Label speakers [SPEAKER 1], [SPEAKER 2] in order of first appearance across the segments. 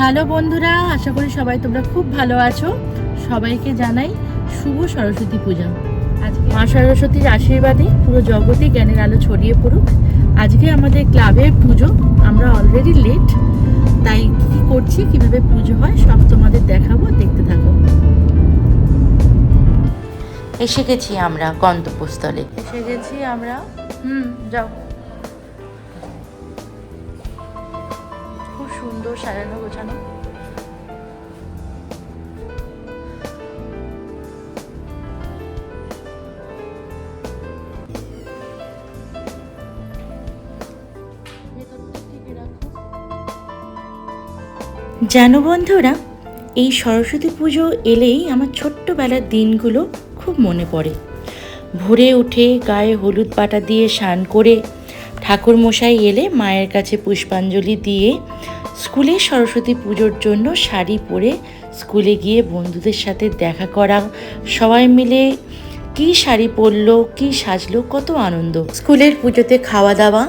[SPEAKER 1] Hello বন্ধুরা, আশা করি সবাই তোমরা খুব ভালো আছো। সবাইকে জানাই শুভ সরস্বতী পূজা। মা সরস্বতীর আশীর্বাদে পুরো জগতে জ্ঞানের আলো ছড়িয়ে পড়ুক। আজকে আমাদের ক্লাবের পুজো, আমরা অলরেডি লেট, তাই কী করছি, কীভাবে পুজো হয় সব তোমাদের দেখাবো, দেখতে থাকো।
[SPEAKER 2] এসে গেছি আমরা গন্তব্যস্থলে।
[SPEAKER 1] এসে গেছি আমরা। যাও। খুব সুন্দর সাজানো গোছানো।
[SPEAKER 2] জানো বন্ধুরা, এই সরস্বতী পুজো এলেই আমার ছোট্টবেলার দিনগুলো খুব মনে পড়ে। ভোরে উঠে গায়ে হলুদ বাটা দিয়ে স্নান করে ঠাকুরমশাই এলে মায়ের কাছে পুষ্পাঞ্জলি দিয়ে স্কুলে সরস্বতী পুজোর জন্য শাড়ি পরে স্কুলে গিয়ে বন্ধুদের সাথে দেখা করা, সবাই মিলে কী শাড়ি পরলো, কী সাজলো, কত আনন্দ। স্কুলের পুজোতে খাওয়া দাওয়া,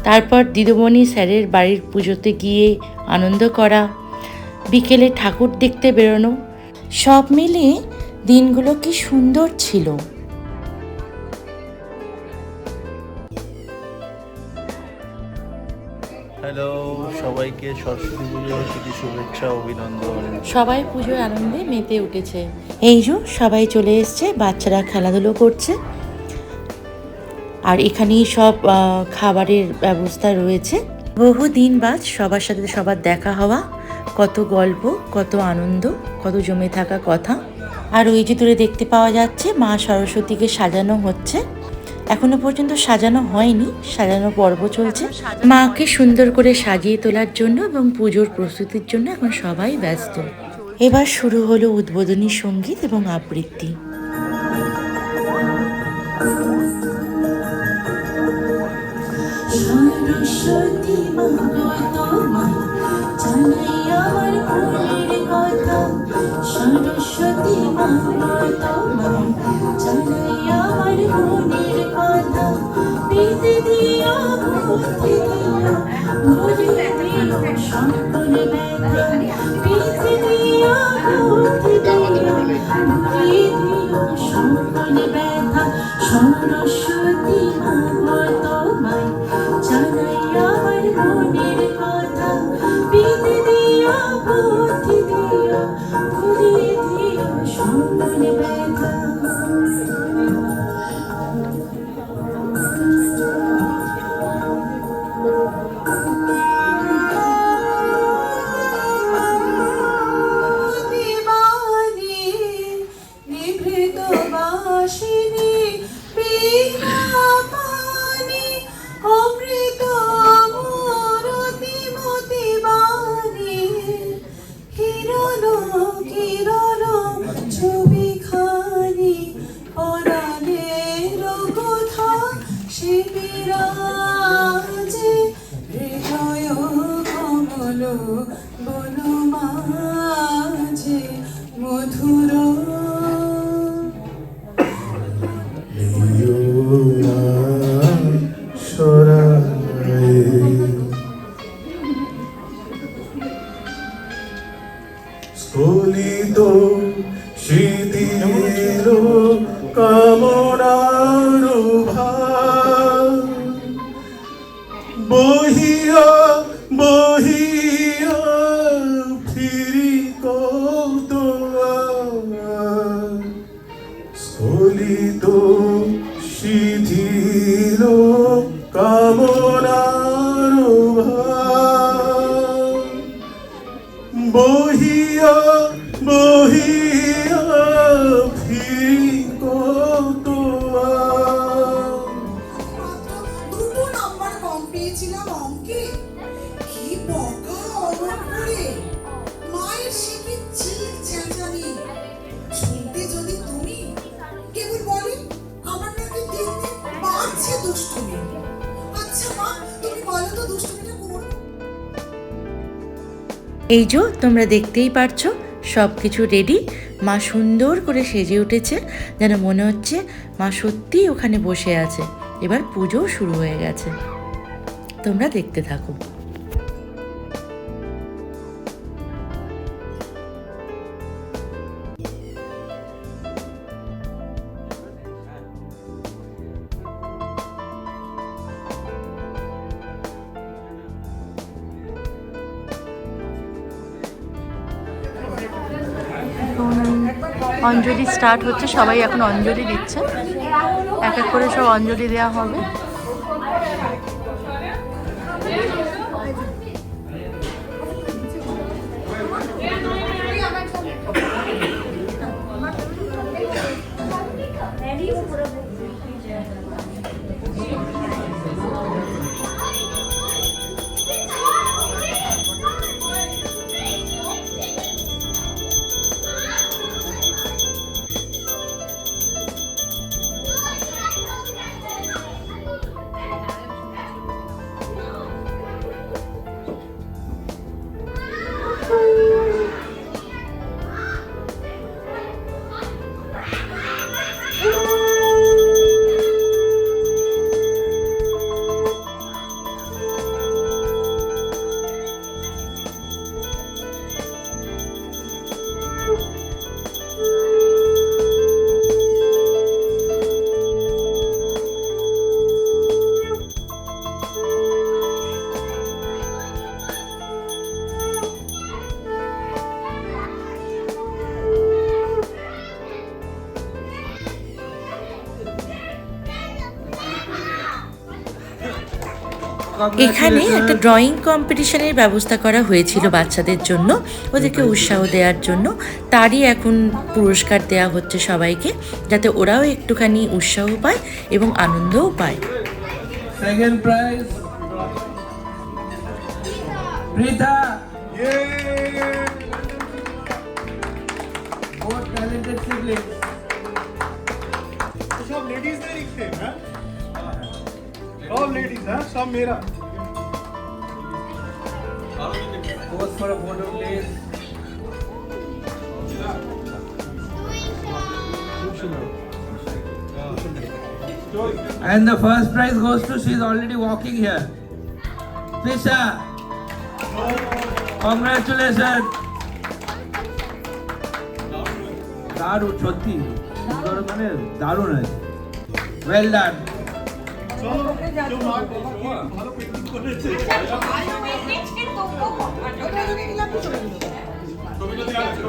[SPEAKER 2] তারপর দিদিমণি স্যারের বাড়ির পুজোতে গিয়ে আনন্দ করা, বিকেলে ঠাকুর দেখতে বেরোনো, সব মিলিয়ে দিনগুলো কি সুন্দর ছিল।
[SPEAKER 3] হ্যালো সবাইকে, সরস্বতী পুজোর প্রীতি শুভেচ্ছা, অভিনন্দন।
[SPEAKER 1] সবাই পুজোর আনন্দে মেতে উঠেছে।
[SPEAKER 2] এই যে সবাই চলে এসছে, বাচ্চারা খেলাধুলো করছে, আর এখানেই সব খাবারের ব্যবস্থা রয়েছে। বহুদিন বাদ সবার সাথে সবার দেখা হওয়া, কত গল্প, কত আনন্দ, কত জমে থাকা কথা। আর ওই যে দূরে দেখতে পাওয়া যাচ্ছে মা সরস্বতীকে সাজানো হচ্ছে। এখনো পর্যন্ত সাজানো হয়নি, সাজানো পর্ব চলছে। মাকে সুন্দর করে সাজিয়ে তোলার জন্য এবং পুজোর প্রস্তুতির জন্য এখন সবাই ব্যস্ত। এবার শুরু হলো উদ্বোধনী সঙ্গীত এবং আবৃত্তি। সরস্বতী মা তোমায় জানাই আমার মনের কথা, সরস্বতী মা তোমায় জানাই আমার মনের কথা, পেতে দিও বুদ্ধি দিও, ভুলে দিও সকল ব্যথা, পেতে দিও বুদ্ধি দিও, ভুলে দিও সকল ব্যথা, সরস্বতী মা তোমায় জানাই আমার মনের কথা, পেতে দিও বুদ্ধি দিও, ভুলে দিও সকল ব্যথা। মধুর
[SPEAKER 3] স্ফুলিত স্মৃতির কামনার ভার, বহিয়া বহিয়া ফিরি কত স্ফুলিত শিথিল কামনার ভার, বহিয়া বহিয়া ফিরি কত
[SPEAKER 4] দুটো নাম্বার কম পেয়েছিলাম অঙ্কে, কি বকা অমর করে, মায়ের শিখে চিৎ চেঁচানি, শুনতে যদি তুমি কেবল বলে আমার নাকি দেখতে বাড়ছে দুষ্টুমি। আচ্ছা মা, তুমি বলো তো দুষ্টুমিটা করবো।
[SPEAKER 2] এই যে তোমরা দেখতেই পারছো সব কিছু রেডি। মা সুন্দর করে সেজে উঠেছে, যেন মনে হচ্ছে মা সত্যিই ওখানে বসে আছে। এবার পুজো শুরু হয়ে গেছে, তোমরা দেখতে থাকো।
[SPEAKER 1] অঞ্জলি স্টার্ট হচ্ছে, সবাই এখন অঞ্জলি দিচ্ছে, এক এক করে সব অঞ্জলি দেওয়া হবে।
[SPEAKER 2] এখানে একটা ড্রয়িং কম্পিটিশনের ব্যবস্থা করা হয়েছিল বাচ্চাদের জন্য, ওদেরকে উৎসাহ দেওয়ার জন্য। তারই এখন পুরস্কার দেওয়া হচ্ছে সবাইকে, যাতে ওরাও একটুখানি উৎসাহ পায় এবং আনন্দও পায়।
[SPEAKER 5] Second prize, Rita. Both talented siblings.
[SPEAKER 6] सब लेडीज ने लिखे हैं सब लेडीज हैं सब मेरा
[SPEAKER 5] Pose for a photo, please. And the first prize goes to, she's already walking here. Trisha. Congratulations. দারুণ, সত্যি মানে দারুণ আছে। Well done.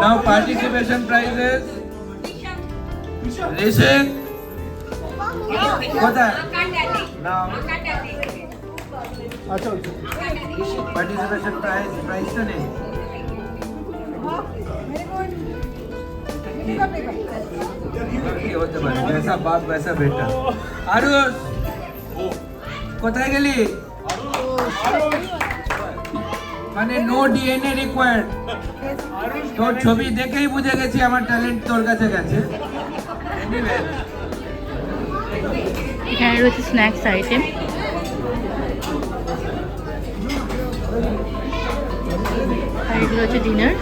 [SPEAKER 5] Now participation prizes. Rishik. কোথায়? Now
[SPEAKER 6] अच्छा
[SPEAKER 5] participation prize তো নেই। কি হতে পারে, जैसा बाप वैसा बेटा। আরুষ কোথায় গেলি? মানে নো ডিএনএ রিকোয়ার্ড। তোর ছবি দেখেই বুঝে গেছি আমার ট্যালেন্ট তোর কাছে গেছে। Anyway,
[SPEAKER 1] এখানে রয়েছে স্ন্যাক্স আইটেম। আর এগুলো হচ্ছে ডিনার।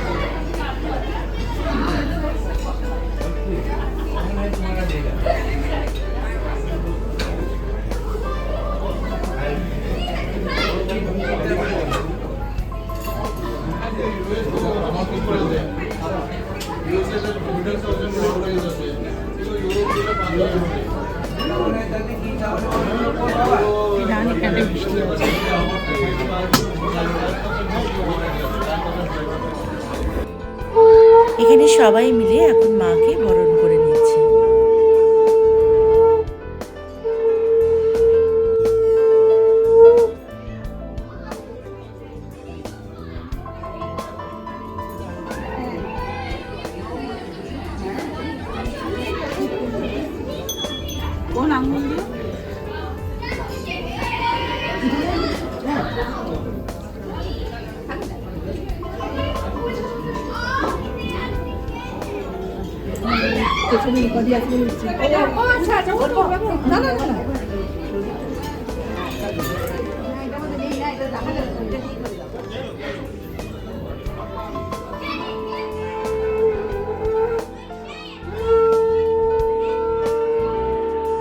[SPEAKER 1] এখানে বৃষ্টি আছে।
[SPEAKER 2] এখানে সবাই মিলে এখন মাকে বরণ করে নিচ্ছে।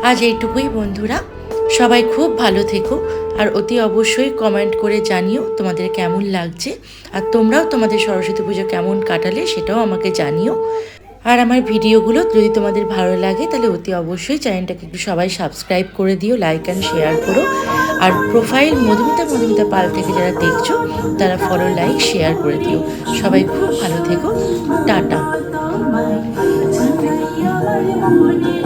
[SPEAKER 2] আজ এইটুকুই বন্ধুরা, সবাই খুব ভালো থেকো আর অতি অবশ্যই কমেন্ট করে জানিও তোমাদের কেমন লাগছে, আর তোমরাও তোমাদের সরস্বতী পুজো কেমন কাটালে সেটাও আমাকে জানিও। আর আমার ভিডিওগুলো যদি তোমাদের ভালো লাগে তাহলে অতি অবশ্যই চ্যানেলটাকে একটু সবাই সাবস্ক্রাইব করে দিও, লাইক অ্যান্ড শেয়ার করো। আর প্রোফাইল মধুমিতা পাল থেকে যারা দেখছো তারা ফলো, লাইক, শেয়ার করে দিও। সবাই খুব ভালো থেকো, টাটা। মনে